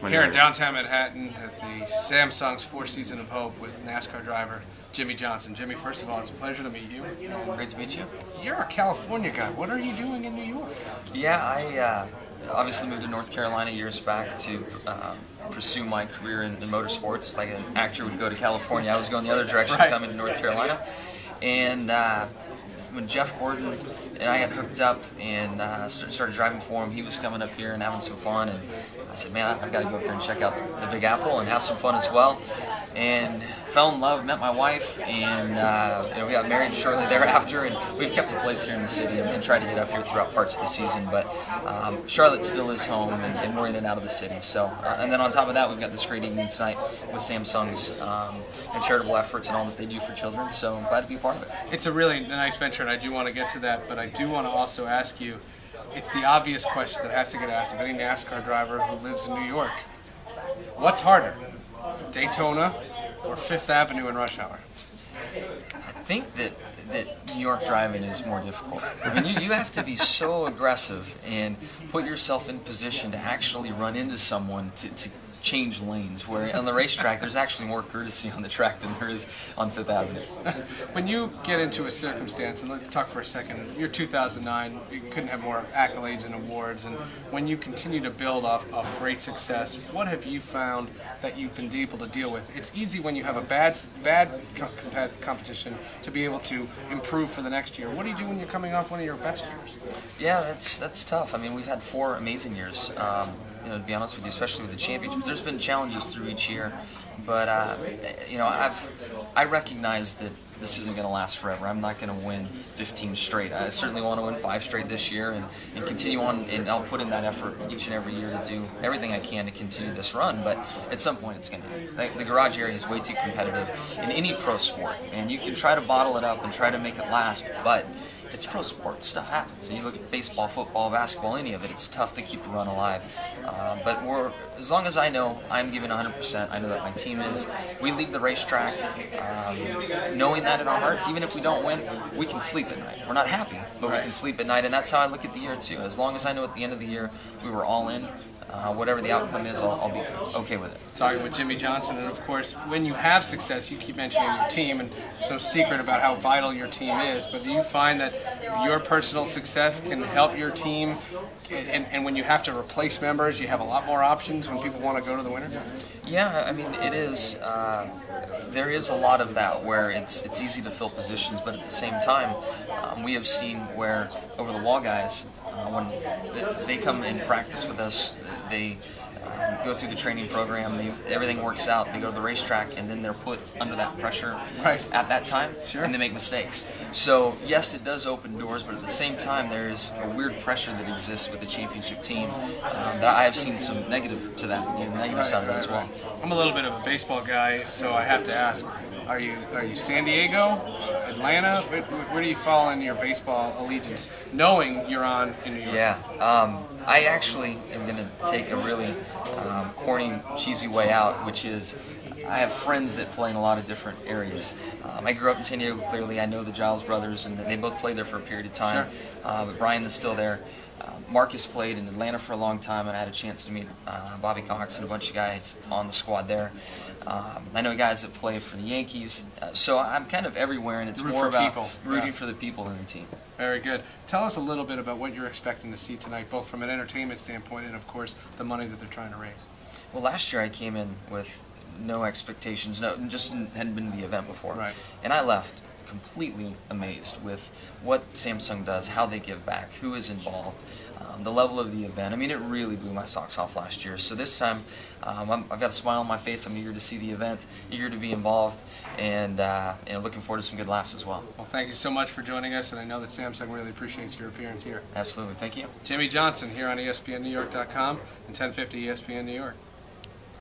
Here in downtown Manhattan at the Samsung's Four Seasons of Hope with NASCAR driver Jimmie Johnson. Jimmie, first of all, it's a pleasure to meet you. Great to meet you. You're a California guy. What are you doing in New York? Yeah, I obviously moved to North Carolina years back to pursue my career in motorsports. Like an actor would go to California, I was going the other direction, Right. coming to North Carolina. And when Jeff Gordon and I got hooked up and started driving for him, he was coming up here and having some fun. And I said, man, I've got to go up there and check out the Big Apple and have some fun as well. And fell in love, met my wife, and we got married shortly thereafter. And we've kept a place here in the city and tried to get up here throughout parts of the season. But Charlotte still is home, and we're in and out of the city. So, and then on top of that, we've got this great evening tonight with Samsung's and charitable efforts and all that they do for children. So I'm glad to be a part of it. It's a really nice venture, and I do want to get to that. But I do want to also ask you, it's the obvious question that has to get asked of any NASCAR driver who lives in New York. What's harder, Daytona or Fifth Avenue in rush hour? I think that New York driving is more difficult. I mean, you have to be so aggressive and put yourself in position to actually run into someone to change lanes, where on the racetrack there's actually more courtesy on the track than there is on Fifth Avenue. When you get into a circumstance, and let's talk for a second, you're 2009, you couldn't have more accolades and awards, and when you continue to build off great success, what have you found that you've been able to deal with? It's easy when you have a bad competition to be able to improve for the next year. What do you do when you're coming off one of your best years? Yeah, that's tough. I mean, we've had 4 amazing years. To be honest with you, especially with the championships, there's been challenges through each year, but I recognize that this isn't going to last forever. I'm not going to win 15 straight. I certainly want to win 5 straight this year and continue on, and I'll put in that effort each and every year to do everything I can to continue this run, but at some point it's going to happen. The garage area is way too competitive in any pro sport, and you can try to bottle it up and try to make it last, but it's pro sport. Stuff happens. And you look at baseball, football, basketball, any of it, it's tough to keep the run alive. But as long as I know I'm giving 100%, I know that my team is. We leave the racetrack knowing that in our hearts. Even if we don't win, we can sleep at night. We're not happy, but we can sleep at night, and that's how I look at the year too. As long as I know at the end of the year we were all in, whatever the outcome is, I'll be okay with it. Talking with Jimmie Johnson, and of course, when you have success, you keep mentioning your team, and there's no secret about how vital your team is, but do you find that your personal success can help your team, and when you have to replace members, you have a lot more options when people want to go to the winner? Yeah, I mean, it is, there is a lot of that where it's easy to fill positions, but at the same time, we have seen where over the wall guys, when they come and practice with us, they go through the training program, everything works out, they go to the racetrack, and then they're put under that pressure at that time, and they make mistakes. So yes, it does open doors, but at the same time there's a weird pressure that exists with the championship team that I have seen some negative to that, negative side of that as well. I'm a little bit of a baseball guy, so I have to ask, are you San Diego, Atlanta? Where do you fall in your baseball allegiance, knowing you're on in New York? Yeah, I actually am going to take a really corny, cheesy way out, which is I have friends that play in a lot of different areas. I grew up in San Diego, clearly. I know the Giles brothers, and they both played there for a period of time. Sure. But Brian is still there. Marcus played in Atlanta for a long time, and I had a chance to meet Bobby Cox and a bunch of guys on the squad there. I know guys that play for the Yankees, so I'm kind of everywhere, and it's more about rooting for the people than the team. Very good. Tell us a little bit about what you're expecting to see tonight, both from an entertainment standpoint and, of course, the money that they're trying to raise. Well, last year I came in with no expectations, just hadn't been to the event before, and I left completely amazed with what Samsung does, how they give back, who is involved, the level of the event. I mean, it really blew my socks off last year. So this time, I've got a smile on my face. I'm eager to see the event, eager to be involved, and looking forward to some good laughs as well. Well, thank you so much for joining us, and I know that Samsung really appreciates your appearance here. Absolutely. Thank you. Jimmie Johnson here on ESPNNewYork.com and 1050 ESPN New York.